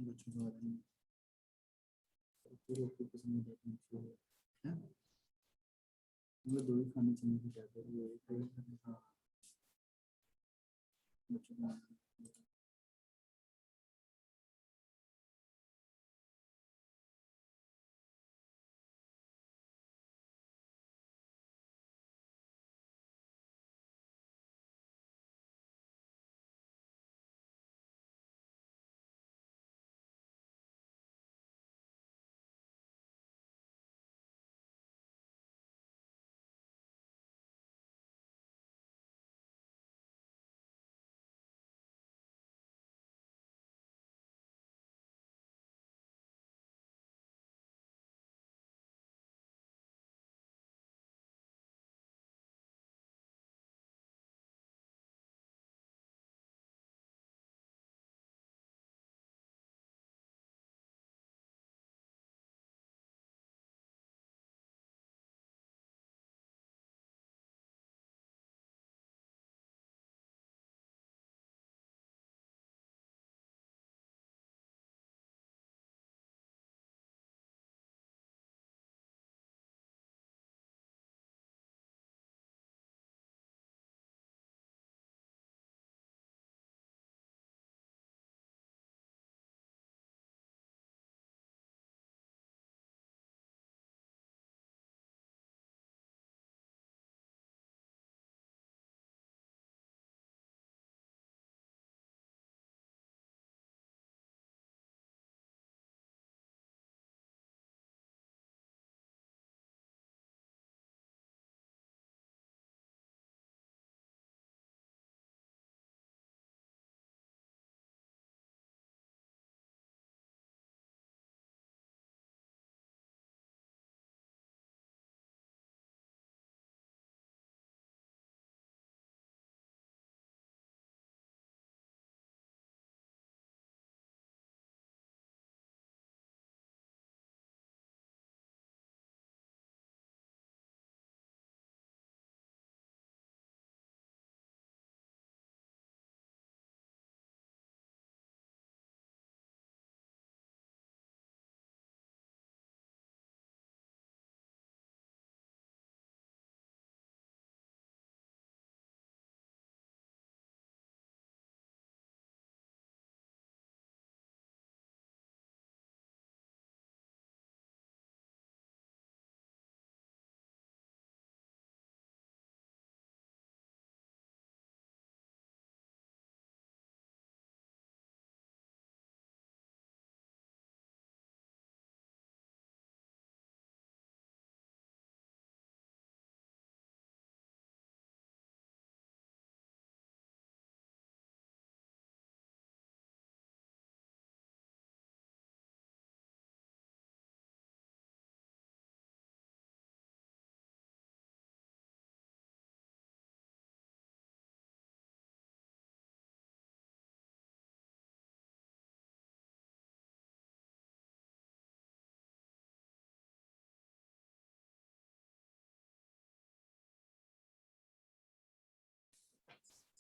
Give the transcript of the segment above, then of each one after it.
बच्चों के बारे में पूरे किस्म है मतलब दो ही खाने चाहिए कि क्या करें ये हाँ बच्चों का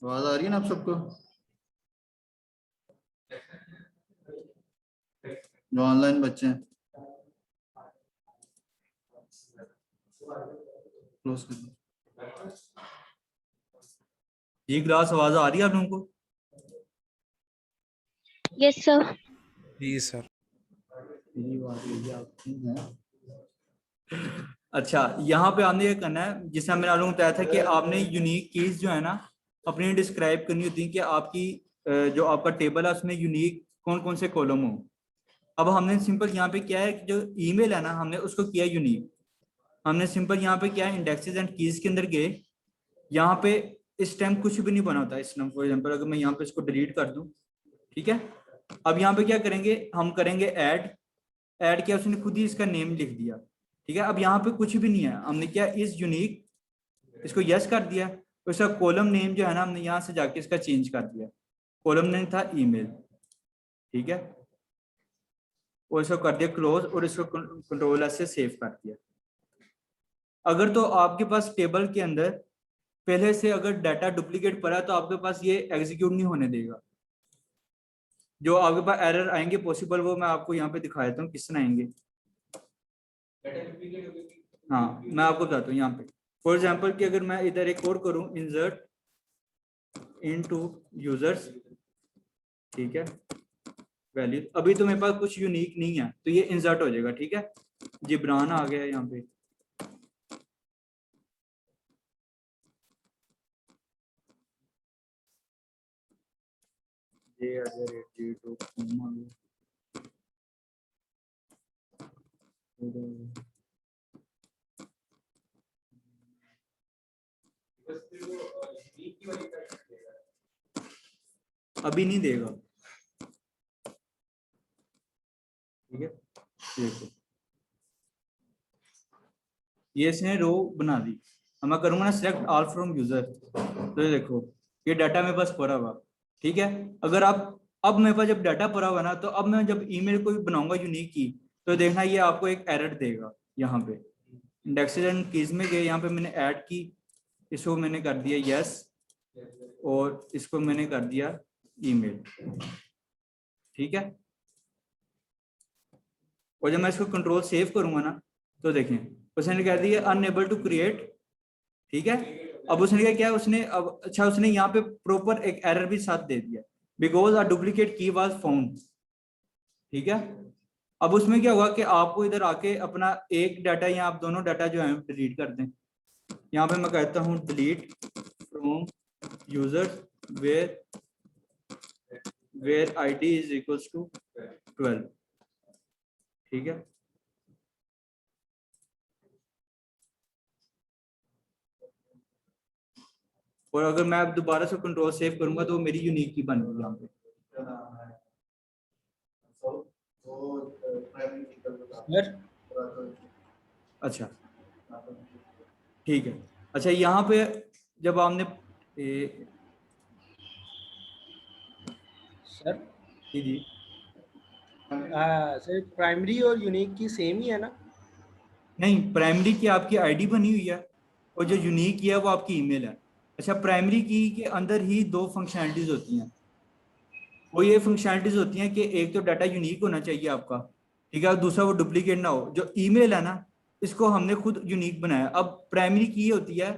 आवाज आ रही है ना आप सबको जो ऑनलाइन बच्चे हैं क्लोज कर दो ये क्लास आवाज आ रही है आप लोगों को यस सर जी सर अच्छा यहाँ पे आपने ये करना है जिससे मैंने आप लोगों को बताया था कि आपने यूनिक कीज जो है ना अपनी डिस्क्राइब करनी होती है कि आपकी जो आपका टेबल है उसमें यूनिक कौन कौन से कॉलम हो। अब हमने सिंपल यहाँ पे क्या है कि जो ईमेल है ना हमने उसको किया यूनिक। हमने सिंपल यहाँ पे क्या है इंडेक्सेस एंड कीज के अंदर गए। यहाँ पे इस टाइम कुछ भी नहीं बना होता इस टाइम फॉर एग्जाम्पल अगर मैं यहाँ पे इसको डिलीट कर दूं ठीक है। अब यहाँ पे क्या करेंगे हम करेंगे ऐड किया उसने खुद ही इसका नेम लिख दिया ठीक है। अब यहाँ पे कुछ भी नहीं है हमने क्या इज यूनिक इसको यस कर दिया। उसका कॉलम नेम जो है ना हमने यहाँ से जाके इसका चेंज कर दिया। कॉलम नेम था ईमेल ठीक है और इसको कर दिया क्लोज और इसको कंट्रोल एस से सेव कर दिया। अगर तो आपके पास टेबल के अंदर पहले से अगर डाटा डुप्लीकेट पड़ा है तो आपके पास ये एग्जीक्यूट नहीं होने देगा। जो आपके पास एरर आएंगे पॉसिबल, वो मैं आपको यहाँ पे दिखा देता हूँ किस तरह आएंगे। हाँ मैं आपको बताता हूँ यहाँ पे। फॉर एग्जाम्पल कि अगर मैं इधर एक और करूँ, इंसर्ट इनटू यूजर्स, ठीक है, वैल्यू, अभी तो मेरे पास कुछ यूनिक नहीं है तो ये इंसर्ट हो जाएगा, ठीक है। जिब्रान आ गया यहाँ पे, ये आ गया, अभी नहीं देगा, ठीक है। देखो ये इसने रो बना दी। अब मैं करूंगा ना सिलेक्ट ऑल फ्रॉम यूजर, तो ये देखो ये डाटा मेरे पास पड़ा हुआ, ठीक है। अगर आप, अब मेरे पास जब डाटा पड़ा हुआ ना, तो अब मैं जब ईमेल को बनाऊंगा यूनिक की, तो देखना ये आपको एक एरर देगा। यहाँ पे इंडेक्सेस एंड कीज में गए, यहाँ पे मैंने ऐड की, इसको मैंने कर दिया यस, और इसको मैंने कर दिया ईमेल, ठीक है। और जब मैं इसको कंट्रोल सेव करूंगा ना, तो देखें उसने कह दिया अनएबल टू क्रिएट, ठीक है। अब उसने क्या, उसने अब अच्छा उसने यहाँ पे प्रॉपर एक एरर भी साथ दे दिया, बिकॉज अ डुप्लीकेट की वाज फाउंड, ठीक है। अब उसमें क्या होगा कि आपको इधर आके अपना एक डाटा या आप दोनों डाटा जो है डिलीट कर दें। यहाँ पे मैं कहता हूँ delete from users where ID is equals to 12, ठीक है। और अगर मैं अब दोबारा से कंट्रोल सेव करूंगा तो मेरी यूनिक की बन गई यहाँ पे। अच्छा ठीक है। अच्छा यहाँ पे जब आपने सर जी सर प्राइमरी और यूनिक की सेम ही है ना? नहीं, प्राइमरी की आपकी आईडी बनी हुई है और जो यूनिक की है वो आपकी ईमेल है। अच्छा, प्राइमरी की के अंदर ही दो फंक्शनैलिटीज होती हैं। वो ये फंक्शनैलिटीज होती हैं कि एक तो डाटा यूनिक होना चाहिए आपका, ठीक है, और दूसरा वो डुप्लीकेट ना हो। जो ईमेल है ना, इसको हमने खुद यूनिक बनाया। अब प्राइमरी की होती है,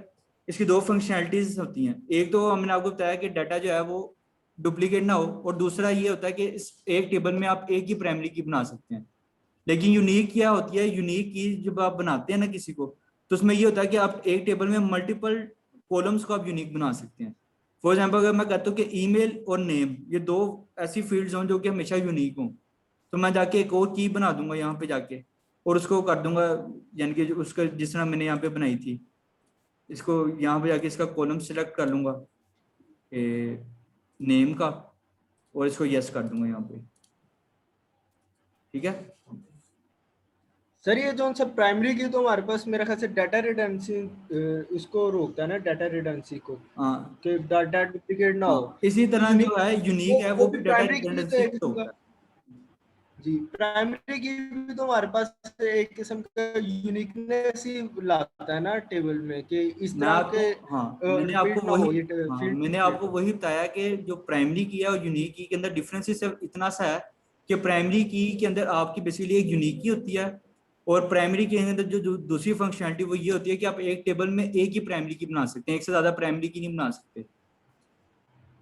इसकी दो फंक्शनैलिटीज होती हैं। एक तो हमने आपको बताया कि डाटा जो है वो डुप्लीकेट ना हो, और दूसरा ये होता है कि इस एक टेबल में आप एक ही प्राइमरी की बना सकते हैं। लेकिन यूनिक क्या होती है, यूनिक की जब आप बनाते हैं ना किसी को, तो उसमें ये होता है कि आप एक टेबल में मल्टीपल कॉलम्स को आप यूनिक बना सकते हैं। फॉर एग्जाम्पल अगर मैं कहता हूँ कि ईमेल और नेम ये दो ऐसी फील्ड्स हों जो कि हमेशा यूनिक हों, तो मैं जाके एक और की बना दूंगा यहाँ पे जाके, और उसको कर दूंगा, यानी कि उसका जिस तरह मैंने यहाँ पे बनाई थी, इसको यहाँ पे जाके इसका कॉलम सिलेक्ट कर लूंगा नेम का, और इसको यस कर दूंगा यहाँ पे, ठीक है। सर ये जो सब प्राइमरी की तो हमारे पास मेरे ख्याल से डाटा रिडेंडेंसी इसको रोकता है ना, डाटा रिडेंडेंसी को, हाँ कि डाटा डुप्लीकेट ना हो। हाँ, इसी तो तरह जो यूनिक है यूनिक है वो वो भी भी डाटा प्राइमरी की तो रिडंडेंसी एक को किस्म का, रोकता है। जी प्राइमरी की भी तो हमारे पास एक किस्म का यूनिकनेस ही लाता है ना टेबल में, कि इस मैं तरह आपको, के हाँ मैंने आपको रिपीट ना वही, हो ये हाँ फील्ड मैंने क्रिएट आपको हो। वही बताया कि जो प्राइमरी की है और यूनिक की के अंदर डिफरेंस सिर्फ इतना सा है कि प्राइमरी की के अंदर आपकी बेसिकली एक यूनिक की होती है, और प्राइमरी के अंदर जो दूसरी फंक्शनलिटी वो ये होती है कि आप एक टेबल में एक ही प्राइमरी की बना सकते हैं, एक से ज्यादा प्राइमरी की नहीं बना सकते,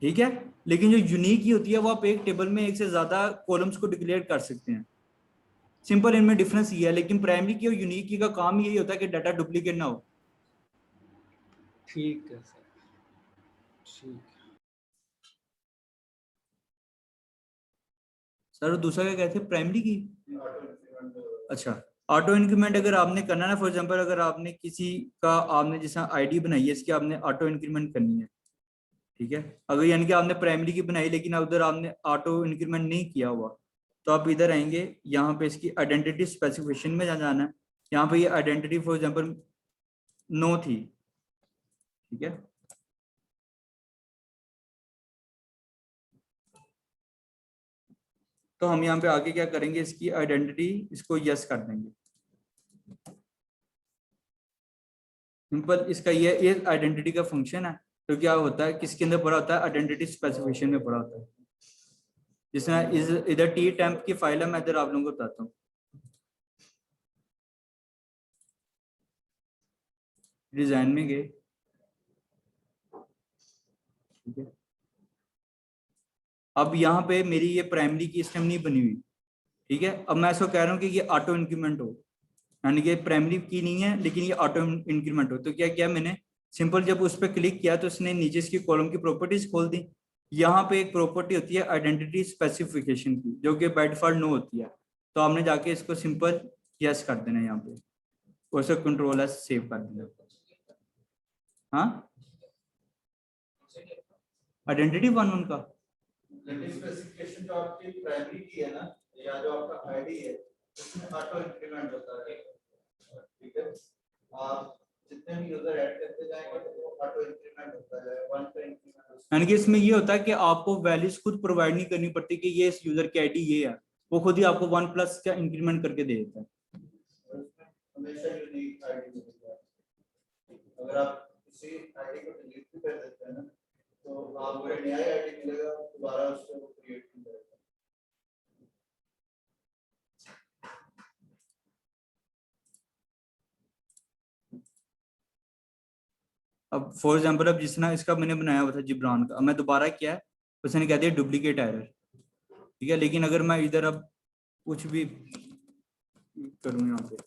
ठीक है। लेकिन जो यूनिक की होती है वो आप एक टेबल में एक से ज्यादा कॉलम्स को डिक्लेयर कर सकते हैं। सिंपल इनमें डिफरेंस ये है, लेकिन प्राइमरी की और यूनिक की का काम यही होता है कि डाटा डुप्लीकेट ना हो। ठीक है सर, ठीक। सर दूसरा क्या कहते हैं प्राइमरी की? अच्छा, ऑटो इंक्रीमेंट अगर आपने करना ना, फॉर एग्जांपल अगर आपने किसी का, आपने जैसे आईडी बनाई है इसकी, आपने ऑटो इंक्रीमेंट करनी है, ठीक है। अगर यानी कि आपने प्राइमरी की बनाई लेकिन उधर आपने ऑटो इंक्रीमेंट नहीं किया हुआ, तो आप इधर आएंगे, यहाँ पे इसकी आइडेंटिटी स्पेसिफिकेशन में जाना है। यहाँ पे ये आइडेंटिटी फॉर एग्जांपल नो थी, ठीक है। तो हम यहाँ पे आगे क्या करेंगे, इसकी आइडेंटिटी इसको यस कर देंगे। सिंपल इसका ये आइडेंटिटी का फंक्शन है। तो क्या होता है, किसके अंदर पड़ा होता है, आइडेंटिटी स्पेसिफिकेशन में पड़ा होता है। जिसमें इधर टी टेम्प की फाइल है, मैं इधर आप लोगों को बताता हूँ। डिजाइन में गए, ठीक है। अब यहाँ पे मेरी ये प्राइमरी की इस टाइम नहीं बनी हुई, ठीक है। अब मैं इसको कह रहा हूँ कि ये ऑटो इंक्रीमेंट हो, यानी कि प्राइमरी की नहीं है लेकिन ये ऑटो इंक्रीमेंट हो। तो क्या किया मैंने, सिंपल जब उस पर क्लिक किया तो इसने नीचे इसकी कॉलम की प्रॉपर्टीज खोल दी। यहाँ पे एक प्रॉपर्टी होती है आइडेंटिटी स्पेसिफिकेशन की, जो कि बाय डिफॉल्ट नो होती है। तो आपने जाके इसको सिंपल यस कर देना यहाँ पे, और उसको कंट्रोल एस सेव कर देना। हाँ, आइडेंटिटी वन उनका स्पेसिफिकेशन जो आपकी प्राइमरी की है ना, या जो आपका आईडी है, उसमें ऑटो इंक्रीमेंट होता है, ठीक है। आप जितने भी यूजर ऐड करते जाएंगे तो वो ऑटो इंक्रीमेंट होता है, वन पे इंक्रीमेंट। यानी कि इसमें ये होता है कि आपको वैल्यूज खुद प्रोवाइड नहीं करनी पड़ती कि ये इस यूजर की आईडी ये है, वो खुद ही आपको 1+ का इंक्रीमेंट करके दे देता है। हमेशा यूनिक आईडी मिलेगा। अगर आप किसी आईडी को डिलीट भी कर देते हैं ना, तो आपको नया आईडी मिलेगा, दोबारा उसको क्रिएट नहीं करेगा। अब फॉर एग्जांपल, अब जिस ना इसका मैंने बनाया हुआ था जिब्रान का, अब मैं दोबारा किया है, उसने कह दिया डुप्लीकेट एरर, ठीक है। लेकिन अगर मैं इधर अब कुछ भी करूँ यहाँ पे,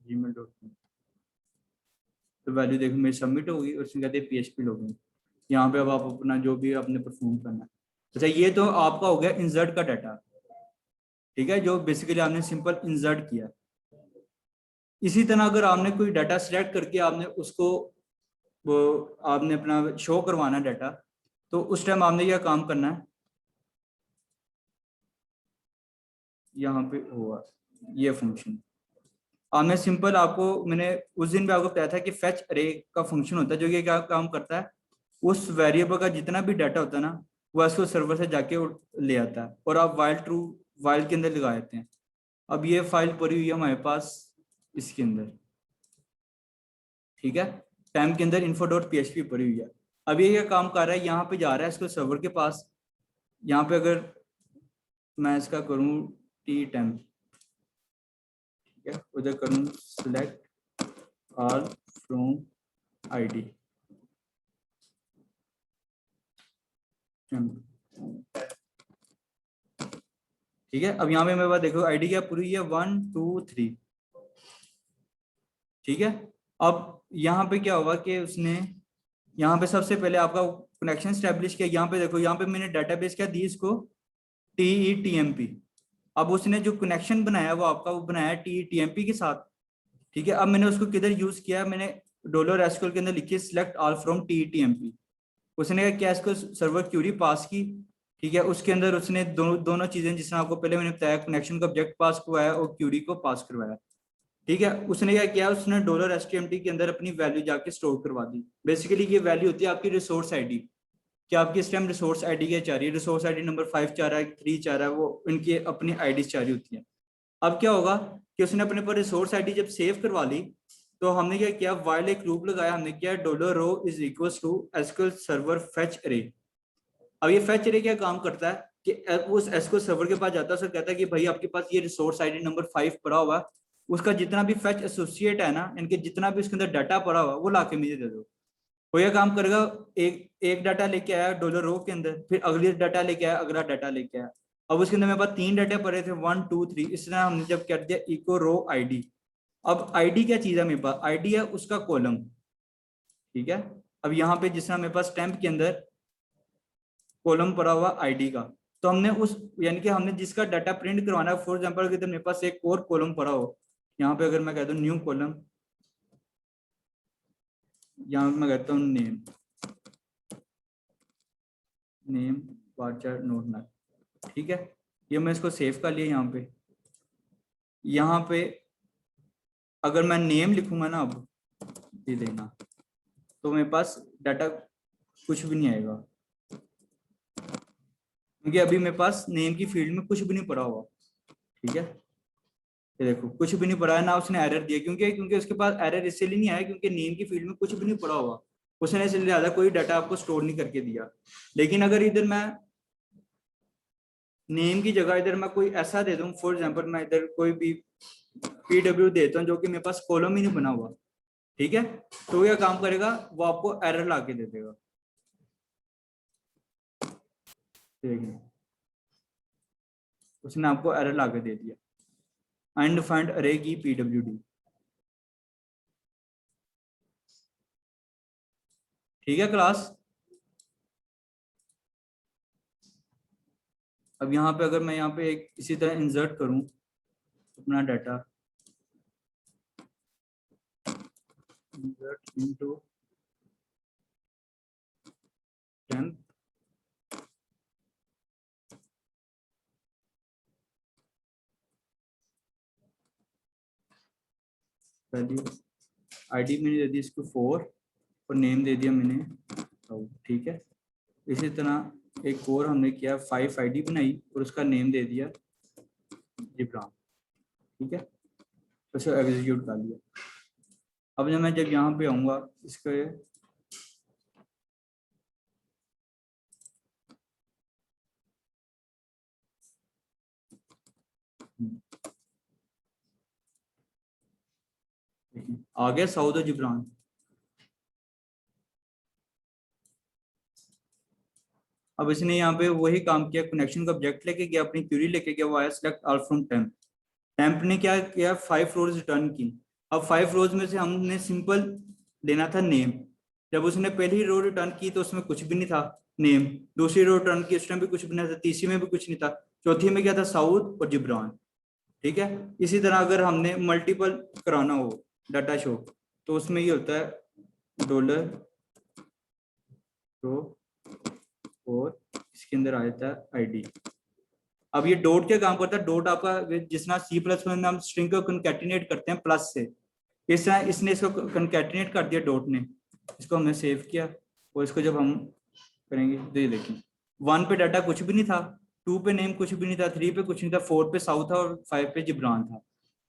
gmail.com, तो वैल्यू देखो मेरी सबमिट हो गई और उसने कहते हैं PHP लॉगिन। यहाँ पे अब आप अपना जो भी आपने परफॉर्म करना है। अच्छा, ये तो आपका हो गया इंसर्ट का डाटा, ठीक है, जो बेसिकली आपने सिंपल इंसर्ट किया। इसी तरह अगर आपने कोई डाटा सिलेक्ट करके आपने उसको वो आपने अपना शो करवाना डाटा, तो उस टाइम आपने यह काम करना है, यहाँ पे हुआ ये फंक्शन आपने सिंपल, आपको मैंने उस दिन भी आपको बताया था कि फेच अरे का फंक्शन होता है, जो ये क्या काम करता है, उस वेरिएबल का जितना भी डाटा होता है ना, वो इसको सर्वर से जाके ले आता है, और आप वाइल ट्रू वाइल के अंदर लगा देते हैं। अब ये फाइल पड़ी हुई है हमारे पास इसके अंदर, ठीक है, टाइम के अंदर info.php पड़ी हुई है। अब ये क्या काम कर रहा है, यहाँ पे जा रहा है इसको सर्वर के पास। यहाँ पे अगर मैं इसका करूँ टी टेम्प, ठीक है, उधर करूँ सिलेक्ट ऑल फ्रॉम आईडी, ठीक है। अब यहाँ पे मेरे पास देखो आईडी क्या पूरी है 1 2 3, ठीक है। अब यहाँ पे क्या होगा कि उसने यहाँ पे सबसे पहले आपका कनेक्शन स्टैब्लिश किया। यहाँ पे देखो, यहाँ पे मैंने डाटाबेस क्या दी इसको, TETMP। अब उसने जो कनेक्शन बनाया वो आपका वो बनाया TETMP के साथ, ठीक है। अब मैंने उसको किधर यूज किया, मैंने $SQL के अंदर लिखी सिलेक्ट ऑल फ्रॉम TETMP। उसने क्या इसको सर्वर क्यूरी पास की, ठीक है। उसके अंदर उसने दोनों चीजें, जिसने आपको पहले मैंने बताया, कनेक्शन का ऑब्जेक्ट पास करवाया और क्यूरी को पास करवाया, ठीक है। उसने क्या किया, उसने $STMT के अंदर अपनी वैल्यू जाके स्टोर करवा दी। बेसिकली ये वैल्यू होती है आपकी रिसोर्स आईडी, कि आपकी इस टाइम रिसोर्स आईडी क्या चाह रही है, रिसोर्स आईडी नंबर 5 चाह रहा है, 3 चाह रहा है, वो इनकी अपनी आईडी चाह रही होती है। अब क्या होगा कि उसने अपने पर रिसोर्स आईडी जब सेव करवा ली, तो हमने क्या किया, वाइल एक लूप लगाया, हमने किया $row is equal to SQL server fetch array. अब ये फेच अरे क्या काम करता है कि उस SQL सर्वर के पास जाता है, उसको कहता है कि भाई आपके पास ये रिसोर्स आईडी नंबर 5 पड़ा हुआ, उसका जितना भी फेच एसोसिएट है ना, इनके जितना भी उसके अंदर डाटा पड़ा हुआ वो लाके मुझे दे दो। वो ये काम करेगा, एक एक डाटा लेके आया $रो के अंदर, फिर अगली डाटा लेके आया, अगला डाटा लेके आया। अब उसके अंदर मेरे पास 3 डाटा पड़े थे 1 2 3, इस तरह हमने जब कर दिया इको रो आईडी। अब आईडी क्या चीज है, मेरे पास आईडी है उसका कॉलम, ठीक है। अब यहाँ पे जिस तरह मेरे पास स्टैम्प के अंदर कॉलम पड़ा हुआ आईडी का, तो हमने उस यानी कि हमने जिसका डाटा प्रिंट करवाना है, फॉर एग्जाम्पल अगर मेरे पास एक और कॉलम पड़ा हो, यहाँ पे अगर मैं कहता हूँ न्यू कॉलम, यहाँ मैं कहता हूँ नेम वाचर नोट ना, ठीक है। ये मैं इसको सेव कर लिया। यहाँ पे अगर मैं नेम लिखूंगा ना, अब ये देखना, तो मेरे पास डाटा कुछ भी नहीं आएगा, क्योंकि अभी मेरे पास नेम की फील्ड में कुछ भी नहीं पड़ा हुआ, ठीक है। ये देखो कुछ भी नहीं पढ़ा है ना, उसने एरर दिया, क्योंकि उसके पास एरर इसलिए नहीं आया क्योंकि नेम की फील्ड में कुछ भी नहीं पढ़ा हुआ, उसने इसलिए ज्यादा कोई डाटा आपको स्टोर नहीं करके दिया। लेकिन अगर इधर मैं नेम की जगह इधर मैं कोई ऐसा दे दूं, फॉर एग्जांपल मैं इधर कोई भी पीडब्ल्यू देता हूँ जो कि मेरे पास कॉलम ही नहीं बना हुआ, ठीक है, तो वो क्या काम करेगा, वो आपको एरर ला के दे देगा। देखिए उसने आपको एरर ला के दे दिया, अनडिफाइंड अरे की पीडब्ल्यूडी। ठीक है क्लास। अब यहाँ पे अगर मैं यहाँ पे एक इसी तरह इंसर्ट करूं अपना data, insert into temp, value ID मैंने दे दी इसको 4 और नेम दे दिया मैंने, ठीक है। इसी तरह एक और हमने किया 5 आईडी बनाई और उसका नेम दे दिया जिब्रान, ठीक है, तो उसे एग्जीक्यूट कर लिया। अब जब मैं यहाँ पे आऊंगा इसके आ गया सऊद जिब्रान। अब इसने यहाँ पे वही काम किया, कनेक्शन का ऑब्जेक्ट लेके गया, अपनी क्यूरी लेके गया, वो आया select all from temp. Temp ने क्या किया, 5 रोज रिटर्न की। अब 5 रोज में से हमने सिंपल लेना था नेम। जब उसने पहली रो रिटर्न की तो उसमें कुछ भी नहीं था नेम, दूसरी रो रिटर्न की उसमें भी कुछ भी नहीं था, तीसरी में भी कुछ नहीं था, चौथी में क्या था, साउद और जिब्रान, ठीक है। इसी तरह अगर हमने मल्टीपल कराना हो डाटा शो तो उसमें ये होता है डॉलर रो और इसके अंदर आ जाता है आईडी। अब ये डॉट क्या काम करता है, डॉट आपका जिस तरह सी प्लस में हम स्ट्रिंग को कनकैटिनेट करते हैं प्लस से, इस तरह इसने इसको कनकैटिनेट कर दिया डॉट ने। इसको हमने सेव किया और इसको जब हम करेंगे तो ये देखिए 1 पे डाटा कुछ भी नहीं था, 2 पे नेम कुछ भी नहीं था, 3 पे कुछ नहीं था, 4 पे साउथ था और 5 पे जिब्रान था।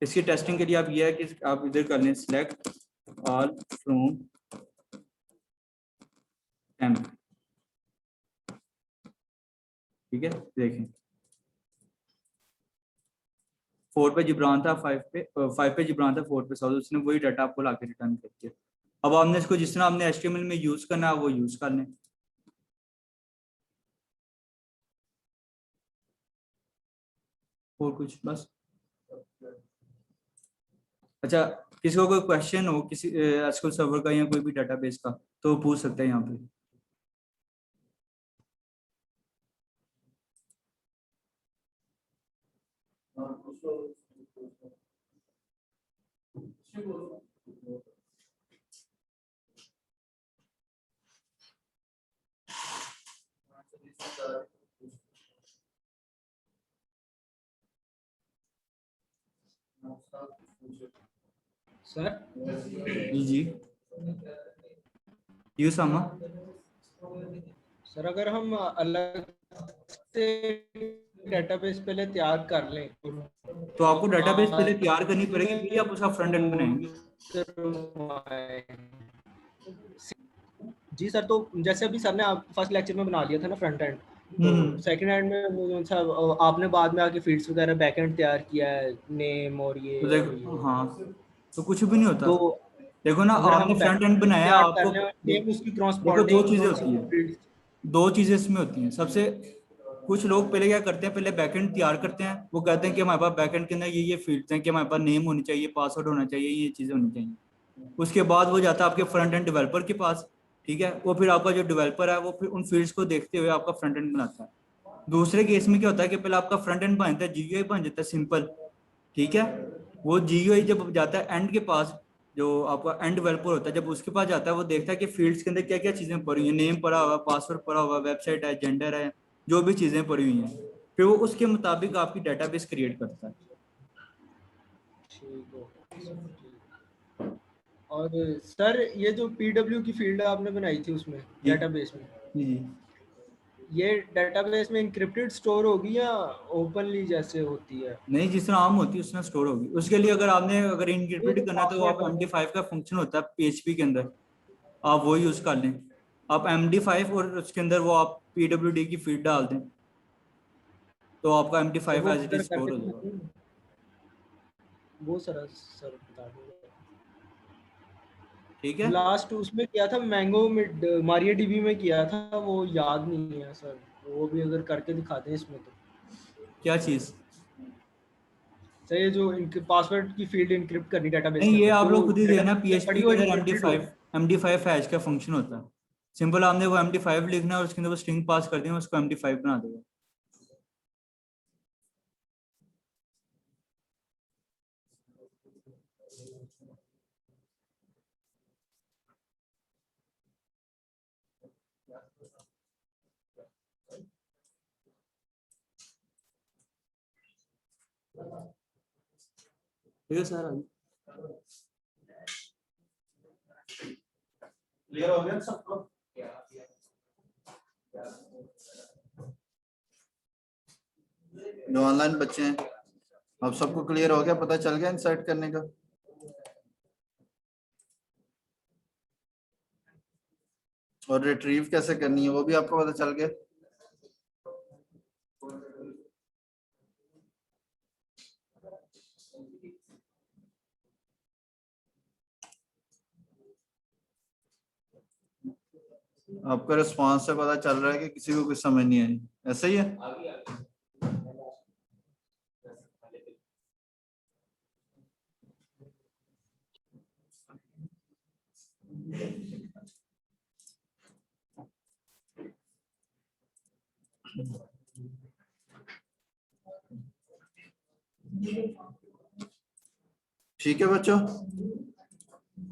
इसकी टेस्टिंग के लिए आप ये है कि आप इधर कर लें सिलेक्ट ऑल फ्रॉम टेम्प, ठीक है। देखें 4 पे जिब्रान था, 5 पे जिब्रान था, 4 पे साउथ, उसने वही डाटा आपको लाके रिटर्न कर दिया। अब आपने इसको जिस तरह आपने HTML में यूज करना है वो यूज कर लें। और कुछ बस। अच्छा, किसी को कोई क्वेश्चन हो किसी एसक्यूएल सर्वर का या कोई भी डेटाबेस का तो पूछ सकते हैं यहाँ पे। सर जी जी यूसामा। सर अगर हम अलग से डेटाबेस पहले तैयार कर लें तो आपको डेटाबेस पहले तैयार करनी पड़ेगी, फिर आप में उसका फ्रंट एंड बनाएंगे। जी सर, तो जैसे अभी सर ने आप फर्स्ट लेक्चर में बना दिया था ना फ्रंट एंड, तो सेकंड एंड में आपने बाद में आके फील्ड्स वगैरह बैक एंड तैयार किया है, नेम और ये तो और ये। देखो हाँ, तो कुछ भी नहीं होता। तो देखो ना, अगर आपने हम फ्रंट एंड बैक बनाया तैयार कर आपको, लें, नेम उसकी देखो दो क्रॉसपॉन्डिंग चीजें कौन होती सी हैं, फील्ड। दो चीजें इसमें होती हैं। सबसे कुछ लोग पहले क्या करते हैं, पहले बैकएंड तैयार करते हैं, वो कहते हैं कि हमारे पास बैकएंड के अंदर ये फील्ड्स हैं कि हमारे पास नेम होनी चाहिए, पासवर्ड होना चाहिए, ये चीजें होनी चाहिए। उसके बाद वो जाता है आपके फ्रंट एंड डेवलपर के पास, ठीक है, वो फिर आपका जो डेवलपर है वो फिर उन फील्ड्स को देखते हुए आपका फ्रंट एंड बनाता है। दूसरे केस में क्या होता है कि पहले आपका फ्रंट एंड बन जाता है, जीयूआई बन जाता है सिंपल, ठीक है। वो जीयूआई जब जाता है एंड के पास, जो आपका एंड डेवलपर होता है, जब उसके पास जाता है वो देखता है कि फील्ड्स के अंदर क्या क्या चीजें पड़ी हुई हैं, नेम पड़ा हुआ, पासवर्ड पड़ा हुआ, वेबसाइट है, जेंडर है, जो भी चीजें पड़ी हुई हैं, फिर वो उसके मुताबिक आपकी डेटाबेस क्रिएट करता है। ठीक है। और सर ये जो पीडब्ल्यू की फील्ड आपने बनाई थी उसमें जी डेटाबेस में, जी जी। ये डेटाबेस में इंक्रिप्टेड स्टोर होगी या ओपनली जैसे होती है? नहीं, जिस तरह आम होती है उसमें स्टोर होगी। उसके लिए अगर ये इनक्रिप्ट जो करना है तो आप पासवर्ड, MD5 का फंक्शन होता है PHP के अंदर, आप वो यूज कर लें। आप MD5 और उसके अंदर वो आप PWD की फीड डाल दें तो आपका तो MD5 वो as it sir is store करके हो जाएगा। दिखाते हैं? वो सर बता दो। ठीक है। लास्ट उसमें किया था मैंगो मिड मारिया डीबी में किया था, वो याद नहीं है सर। वो भी अगर करके दिखाते हैं इसमें तो। क्या चीज? सर ये जो इनके पासवर्ड की फील्ड इंक्रिप्ट करनी डेटाबेस नहीं, के ये अंदर, आप जो लोग खुद ही देखना, डेटाबेस में पड़ी PHP हो के अंदर इंक्रिप्टेड हो। MD5 हैश का फंक्शन होता है। सिंपल आपने वो MD5 लिखना है और उसके अंदर वो स्ट्रिंग पास कर देना, उसको MD5 बना देगा। ठीक है सर, क्लियर हो गया सबको? जो ऑनलाइन बच्चे हैं, अब सबको क्लियर हो गया, पता चल गया इंसर्ट करने का? और रिट्रीव कैसे करनी है वो भी आपको पता चल गया? आपका रिस्पॉन्स से पता चल रहा है कि किसी को कुछ समझ नहीं आई, ऐसा ही है? ठीक है बच्चों,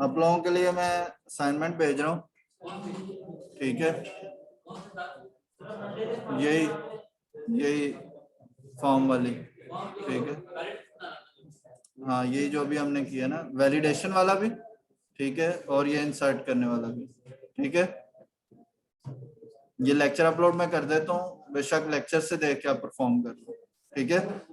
आप लोगों के लिए मैं असाइनमेंट भेज रहा हूँ। ठीक है, यही यही फॉर्म वाली। ठीक है, हाँ यही जो भी हमने किया ना, वैलिडेशन वाला भी। ठीक है, और ये इंसर्ट करने वाला भी। ठीक है, ये लेक्चर अपलोड मैं कर देता हूँ, बेशक लेक्चर से देख के आप परफॉर्म कर लो। ठीक है।